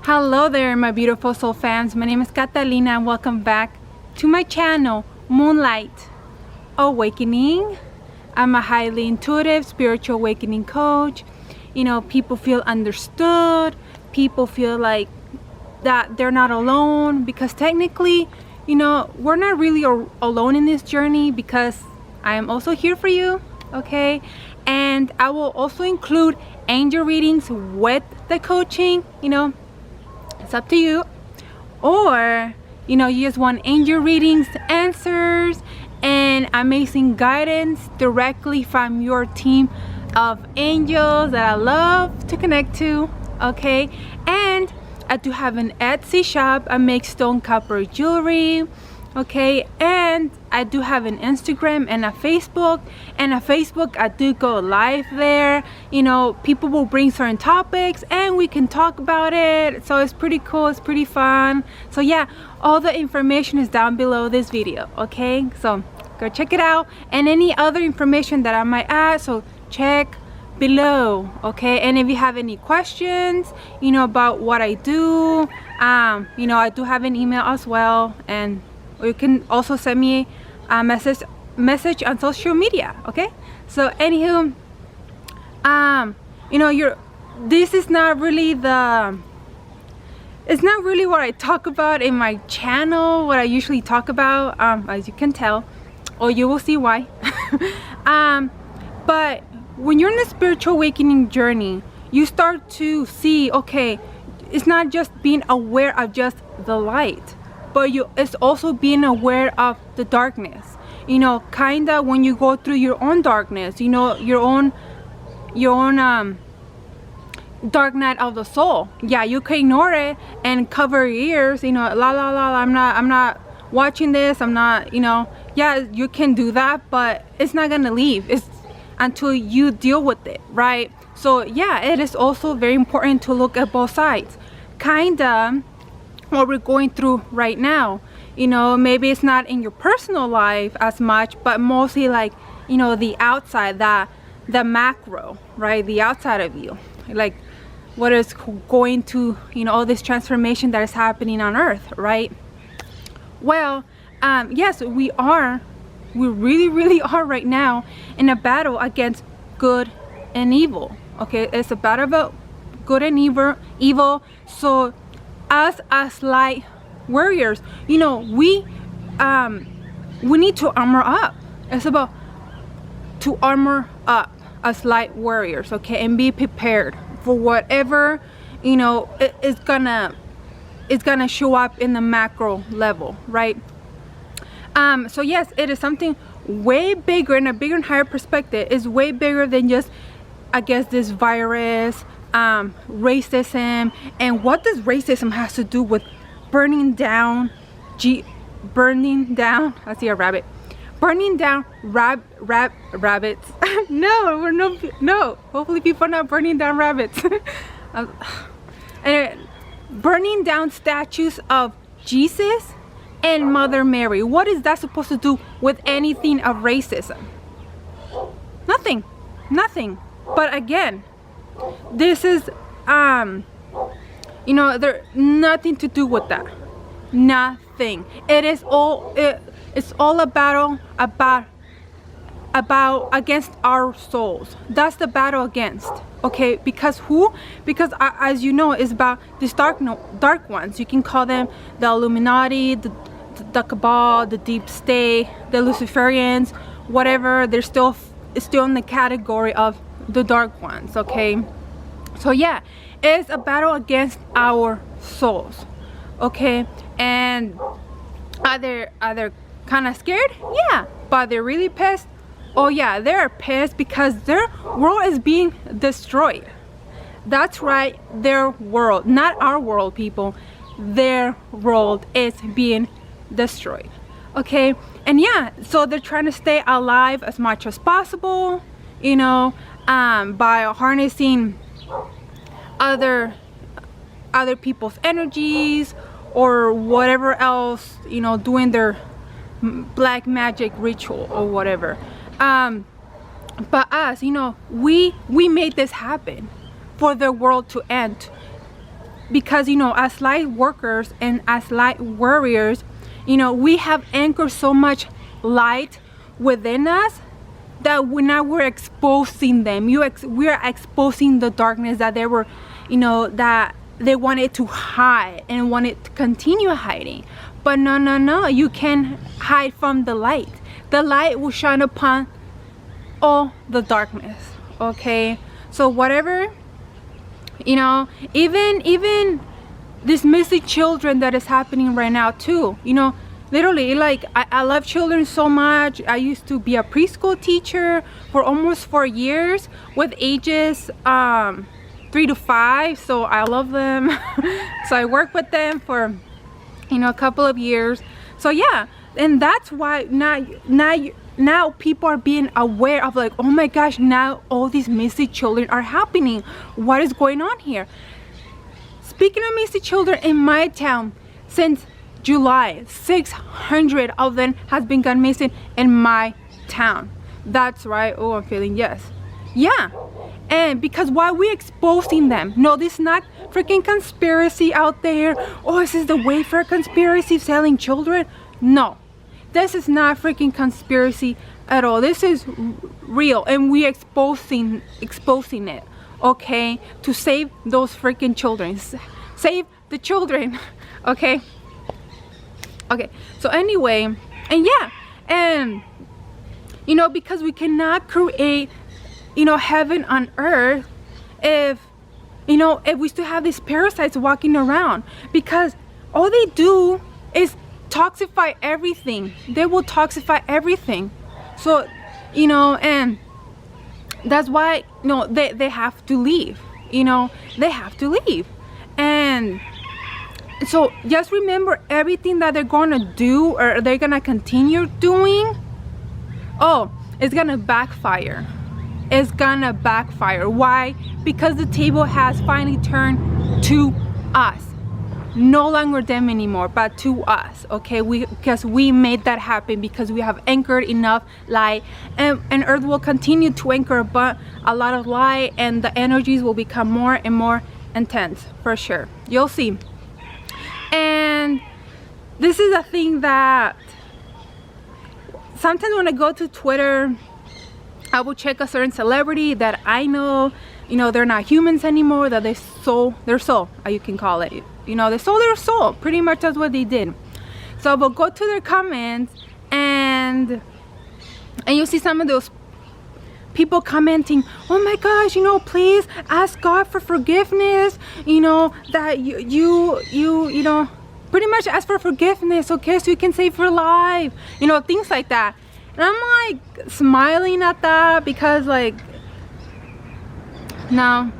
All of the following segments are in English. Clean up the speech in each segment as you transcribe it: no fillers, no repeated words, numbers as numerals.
Hello there, my beautiful soul fans. My name is Catalina and welcome back to my channel, Moonlight Awakening. I'm a highly intuitive spiritual awakening coach. You know, people feel understood. People feel like that they're not alone, because technically, you know, we're not really alone in this journey, because I am also here for you, okay? And I will also include angel readings with the coaching. You know, it's up to you. Or, you know, you just want angel readings, answers, and amazing guidance directly from your team of angels that I love to connect to, okay? And I do have an Etsy shop. I make stone copper jewelry, okay? And I do have an Instagram and a Facebook. And a Facebook, I do go live there. You know, people will bring certain topics and we can talk about it. So it's pretty cool, it's pretty fun. So yeah, all the information is down below this video, okay? So go check it out, and any other information that I might add, so check below, okay? And if you have any questions, you know, about what I do, you know, I do have an email as well, and you can also send me a message on social media, okay? So anywho, you know, this is not really it's not really what I talk about in my channel, what I usually talk about, as you can tell, or you will see why. But when you're in a spiritual awakening journey, you start to see, okay, it's not just being aware of just the light, but it's also being aware of the darkness. You know, kinda when you go through your own darkness, you know, your own dark night of the soul. Yeah, you can ignore it and cover your ears, you know, la la la, I'm not watching this, I'm not, you know. Yeah, you can do that, but it's not gonna leave. It's until you deal with it, right? So yeah, it is also very important to look at both sides. Kinda what we're going through right now, you know, maybe it's not in your personal life as much, but mostly like, you know, the outside, the macro, right? The outside of you, like what is going to, you know, all this transformation that is happening on earth, right? Well, yes, we really are right now in a battle against good and evil, okay? It's a battle about good and evil. So us as light warriors, you know, we need to armor up. It's about to armor up as light warriors, okay? And be prepared for whatever, you know, it's gonna show up in the macro level, right? So yes, it is something way bigger, in a bigger and higher perspective. It's way bigger than just, I guess, this virus, racism. And what does racism has to do with burning down, I see a rabbit, burning down rabbits. no, hopefully people are not burning down rabbits. And burning down statues of Jesus and Mother Mary. What is that supposed to do with anything of racism? Nothing. But again, this is you know, there's nothing to do with that. Nothing. It's all a battle about against our souls. That's the battle against, okay? Because as you know, it's about these dark ones. You can call them the Illuminati, the Cabal, the Deep State, the Luciferians, whatever. They're still in the category of the dark ones, okay? So yeah, it's a battle against our souls, okay? And are they kind of scared? Yeah. But they're really pissed? Oh yeah, they're pissed because their world is being destroyed. That's right, their world, not our world, people. Their world is being destroyed, okay? And yeah, so they're trying to stay alive as much as possible, you know, by harnessing other people's energies or whatever else, you know, doing their black magic ritual or whatever. But us, you know, we made this happen for the world to end, because, you know, as light workers and as light warriors, you know, we have anchored so much light within us that we're exposing them. We are exposing the darkness that they were, you know, that they wanted to hide and wanted to continue hiding. But no, you can hide from the light. The light will shine upon all the darkness. Okay, so whatever, you know, even this missing children that is happening right now too, you know, literally, like, I love children so much. I used to be a preschool teacher for almost 4 years with ages 3 to 5, so I love them. So I worked with them for, you know, a couple of years. So yeah, and that's why now people are being aware of, like, oh my gosh, now all these missing children are happening. What is going on here? Speaking of missing children, in my town, since July, 600 of them has been gone missing in my town. That's right. Oh, I'm feeling yes. Yeah. And because why we exposing them? No, this is not freaking conspiracy out there. Oh, this is the Wayfair conspiracy selling children. No, this is not freaking conspiracy at all. This is real, and we exposing it. Okay, to save those freaking children. Save the children. Okay. Okay, so anyway, and yeah, and you know, because we cannot create, you know, heaven on earth if, you know, if we still have these parasites walking around, because all they do is toxify everything. They will toxify everything. So, you know, and that's why, you know, they have to leave. You know, they have to leave. And so just remember, everything that they're gonna do or they're gonna continue doing, oh, it's gonna backfire. It's gonna backfire. Why? Because the table has finally turned to us. No longer them anymore, but to us. Okay, because we made that happen, because we have anchored enough light, and earth will continue to anchor but a lot of light, and the energies will become more and more intense, for sure. You'll see. And this is a thing that sometimes when I go to Twitter, I will check a certain celebrity that I know, you know, they're not humans anymore, that they sold their soul, you can call it. You know, they sold their soul. Pretty much that's what they did. So we'll go to their comments, and you'll see some of those people commenting, oh my gosh, you know, please ask God for forgiveness, you know, that you know, pretty much ask for forgiveness, okay, so you can save your life, you know, things like that. And I'm like smiling at that, because like, no,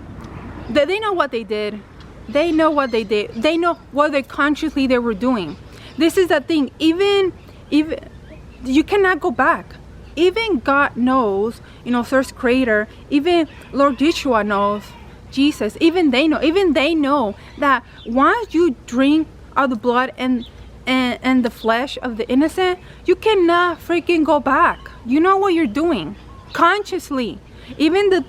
they know what they did. They know what they did. They know what they consciously they were doing. This is the thing. Even you cannot go back. Even God knows, you know, Source Creator, even Lord Yeshua knows, Jesus, even they know that once you drink of the blood and the flesh of the innocent, you cannot freaking go back. You know what you're doing consciously. Even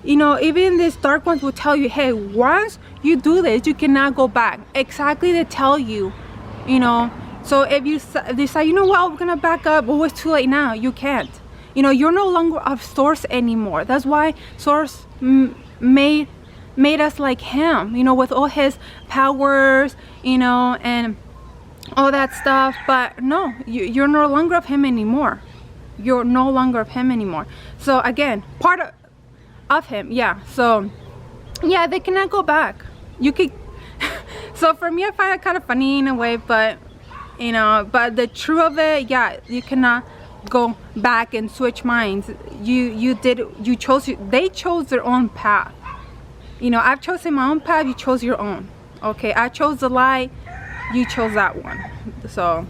these dark ones will tell you, hey, once you do this, you cannot go back. Exactly, they tell you, you know. So if you decide, you know what, I'm gonna back up, but it's too late now. You can't. You know, you're no longer of Source anymore. That's why Source made us like him, you know, with all his powers, you know, and all that stuff. But no, you're no longer of him anymore. You're no longer of him anymore. So again, part of him, yeah. So yeah, they cannot go back. You could so for me, I find it kind of funny in a way, but you know, but the truth of it, yeah, you cannot go back and switch minds. They chose their own path. You know, I've chosen my own path, you chose your own. Okay, I chose the light, you chose that one. So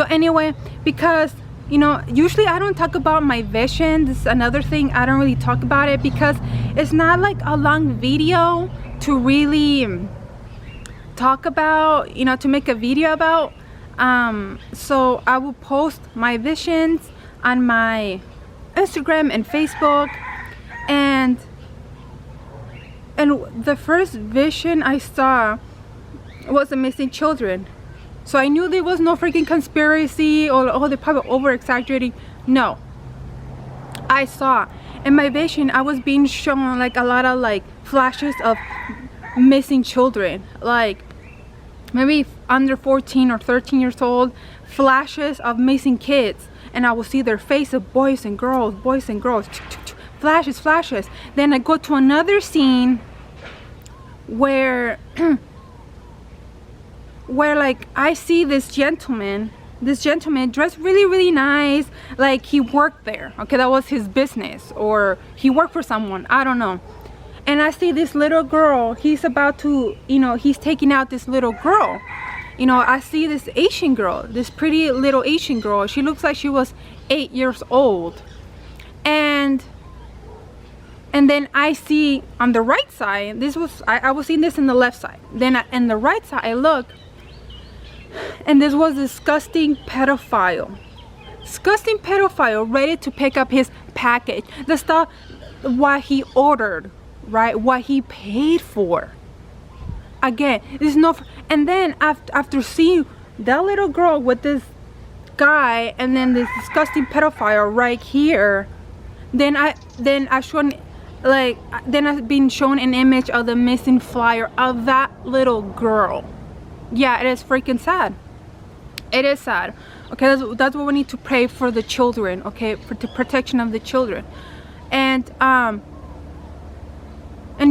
anyway, because you know, usually I don't talk about my vision. This is another thing, I don't really talk about it because it's not like a long video to really talk about, you know, to make a video about. So I will post my visions on my Instagram and Facebook, and and the first vision I saw was the missing children. So I knew there was no freaking conspiracy or, oh, they're probably over exaggerating. No, I saw in my vision, I was being shown like a lot of like flashes of missing children, like maybe under 14 or 13 years old, flashes of missing kids, and I will see their faces, boys and girls, flashes. Then I go to another scene where where like I see this gentleman dressed really nice, like he worked there, okay, that was his business, or he worked for someone, I don't know. And I see this little girl, he's about to, you know, he's taking out this little girl. You know, I see this Asian girl, this pretty little Asian girl. She looks like she was 8 years old. And then I see on the right side, this was, I was seeing this in the left side. Then in the right side, I look, and this was disgusting pedophile ready to pick up his package, the stuff what he ordered, right, what he paid for. Again, there's no, and then after seeing that little girl with this guy and then this disgusting pedophile right here, then I've been shown an image of the missing flyer of that little girl. Yeah, it is freaking sad. It is sad. Okay, that's what we need to pray for the children, okay, for the protection of the children. And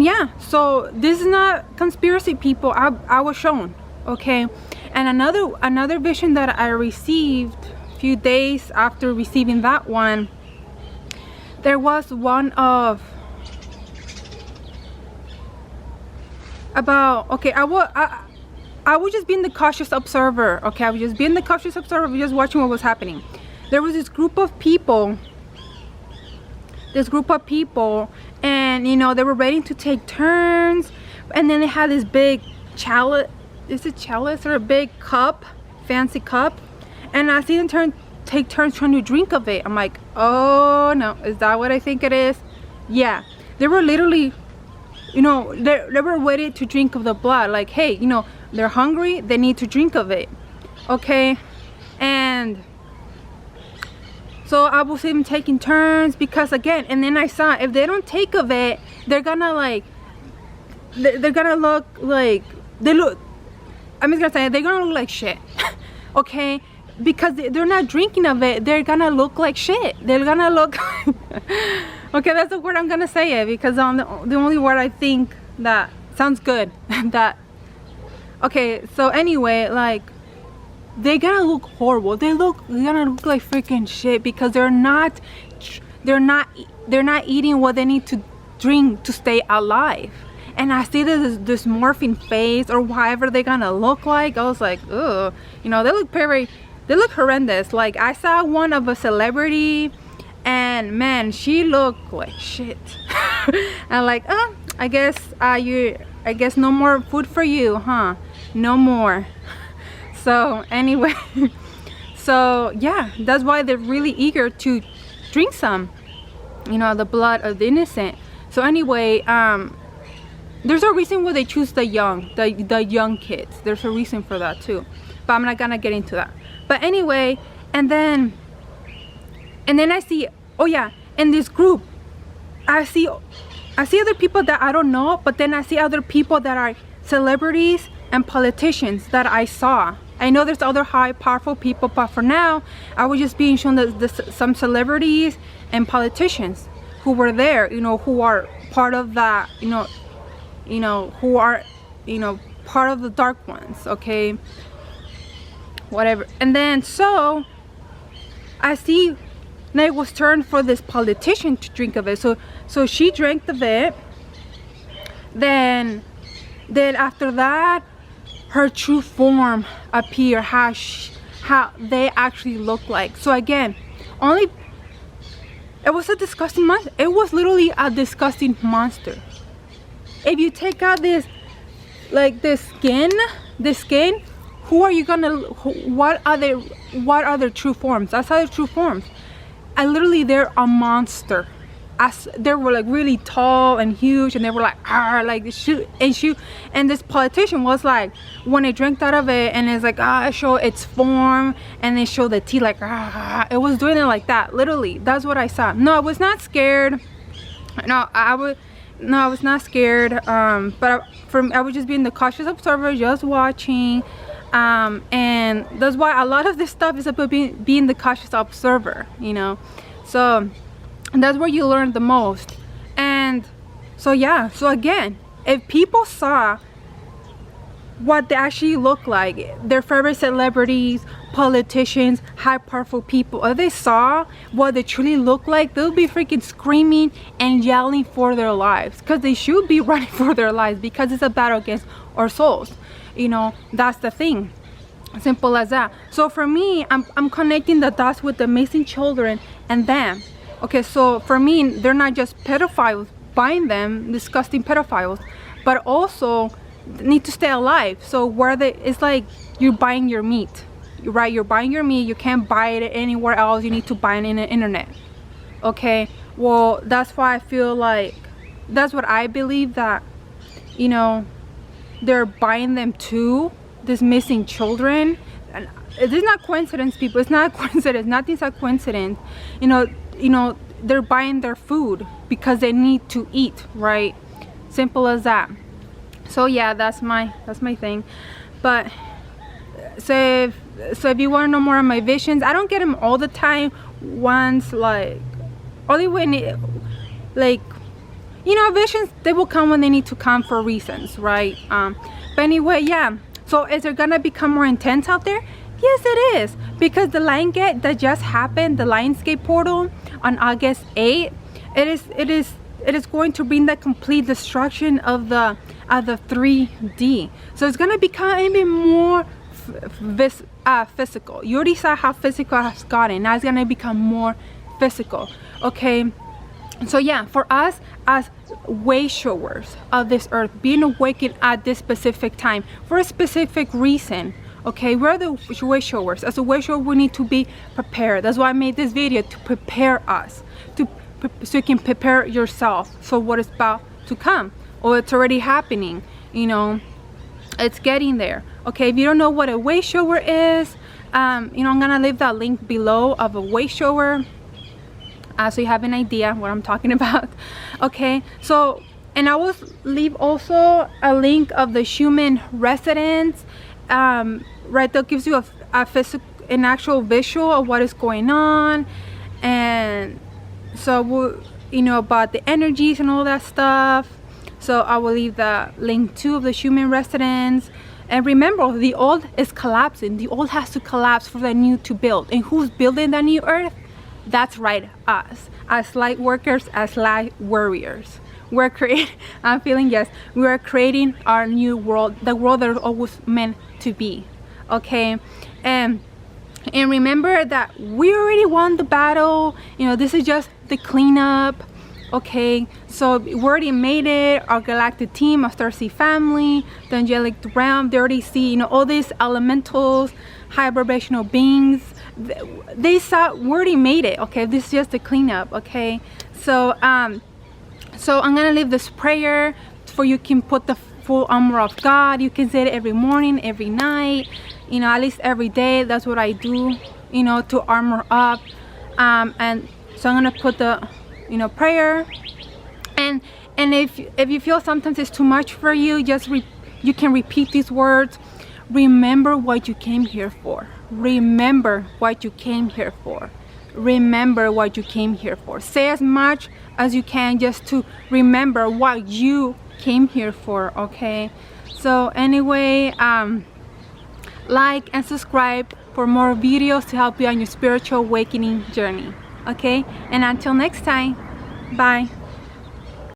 yeah, so this is not conspiracy, people. I was shown, okay. And another vision that I received a few days after receiving that one, there was one of about, okay, I was just being the cautious observer, okay? I was just being the cautious observer, just watching what was happening. There was this group of people, and you know, they were ready to take turns, and then they had this big chalice, is it chalice or a big cup, fancy cup, and I see them take turns trying to drink of it. I'm like, oh no, is that what I think it is? Yeah, they were literally, you know, they were ready to drink of the blood. Like, hey, you know, they're hungry, they need to drink of it, okay? And so I will see them taking turns, because again, and then I saw if they don't take of it, they're gonna like, they're gonna look like, I'm just gonna say, they're gonna look like shit, okay? Because they're not drinking of it, they're gonna look like shit. They're gonna look, okay, that's the word I'm gonna say it, because on the only word I think that sounds good, that, okay, so anyway, like, they're gonna look horrible. They're gonna look like freaking shit, because they're not eating what they need to drink to stay alive. And I see this morphing face, or whatever they're gonna look like. I was like, ugh, you know, they look horrendous. Like, I saw one of a celebrity, and man, she looked like shit. I'm like, oh, I guess no more food for you, huh? No more. So anyway, so yeah, that's why they're really eager to drink some, you know, the blood of the innocent. So anyway, there's a reason why they choose the young kids. There's a reason for that too, but I'm not gonna get into that. But anyway, and then I see, oh yeah, in this group, I see other people that I don't know, but then I see other people that are celebrities and politicians that I saw. I know there's other high powerful people, but for now I was just being shown some celebrities and politicians who were there, you know, who are part of that, you know, who are, you know, part of the dark ones, okay, whatever. And then so I see now it was turned for this politician to drink of it, so she drank of it. Then after that, her true form appeared, how they actually look like. So again, it was a disgusting monster. It was literally a disgusting monster. If you take out this, like the skin, who are you gonna, what are their true forms? That's how their true forms. They're a monster. they were like really tall and huge, and they were like like shoot, and this politician was like, when I drank out of it, and it's like it showed its form, and they showed the teeth like it was doing it like that, literally. That's what I saw. No, I was not scared. No, I was not scared, but I was just being the cautious observer, just watching, and that's why a lot of this stuff is about being the cautious observer, you know. So that's where you learn the most. And so yeah, so again, if people saw what they actually look like, their favorite celebrities, politicians, high powerful people, if they saw what they truly look like, they'll be freaking screaming and yelling for their lives, because they should be running for their lives, because it's a battle against our souls, you know. That's the thing, simple as that. So for me, I'm connecting the dots with the missing children and them. Okay, so for me, they're not just pedophiles buying them, disgusting pedophiles, but also need to stay alive. So where it's like you're buying your meat, right? You're buying your meat. You can't buy it anywhere else. You need to buy it in the internet. Okay, well, that's why I feel like, that's what I believe, that, you know, they're buying them too, these missing children. And this is not coincidence, people. It's not coincidence. Nothing's a coincidence. You know, they're buying their food because they need to eat, right? Simple as that. So yeah, that's my thing. But so if you want to know more of my visions, I don't get them all the time. Once, like, only when like, you know, visions, they will come when they need to come for reasons, right? But anyway, yeah. So is it gonna become more intense out there? Yes, it is, because the line gate that just happened, the Lionsgate portal on August 8th, it is going to bring the complete destruction of the 3D. So it's gonna become even more physical. You already saw how physical it has gotten. Now it's gonna become more physical. Okay. So yeah, for us as way showers of this earth, being awakened at this specific time for a specific reason. Okay, we're the way showers. As a way shower, we need to be prepared. That's why I made this video, to prepare us, so you can prepare yourself for what is about to come, or it's already happening. You know, it's getting there. Okay, if you don't know what a way shower is, you know, I'm gonna leave that link below of a way shower, so you have an idea what I'm talking about. Okay, so, and I will leave also a link of the human residence. Right, that gives you an actual visual of what is going on, and so we'll, you know, about the energies and all that stuff. So I will leave the link too of the human residence. And remember, the old is collapsing. The old has to collapse for the new to build. And who's building the new earth? That's right, us, as light workers, as light warriors. We're creating, I'm feeling, yes, we are creating our new world, the world that was always meant to be. Okay, and remember that we already won the battle. You know, this is just the cleanup. Okay, so we already made it. Our galactic team, our Starseed family, the angelic realm, they already see, you know, all these elementals, high vibrational beings. They saw we already made it. Okay, this is just the cleanup. Okay, so so I'm gonna leave this prayer for you can put the full armor of God. You can say it every morning, every night, you know, at least every day. That's what I do, you know, to armor up. And so I'm gonna put the, you know, prayer. And if you feel sometimes it's too much for you, just you can repeat these words. Remember what you came here for. Remember what you came here for. Remember what you came here for. Say as much as you can just to remember what you came here for. Okay, so anyway, like and subscribe for more videos to help you on your spiritual awakening journey. Okay, and until next time, bye.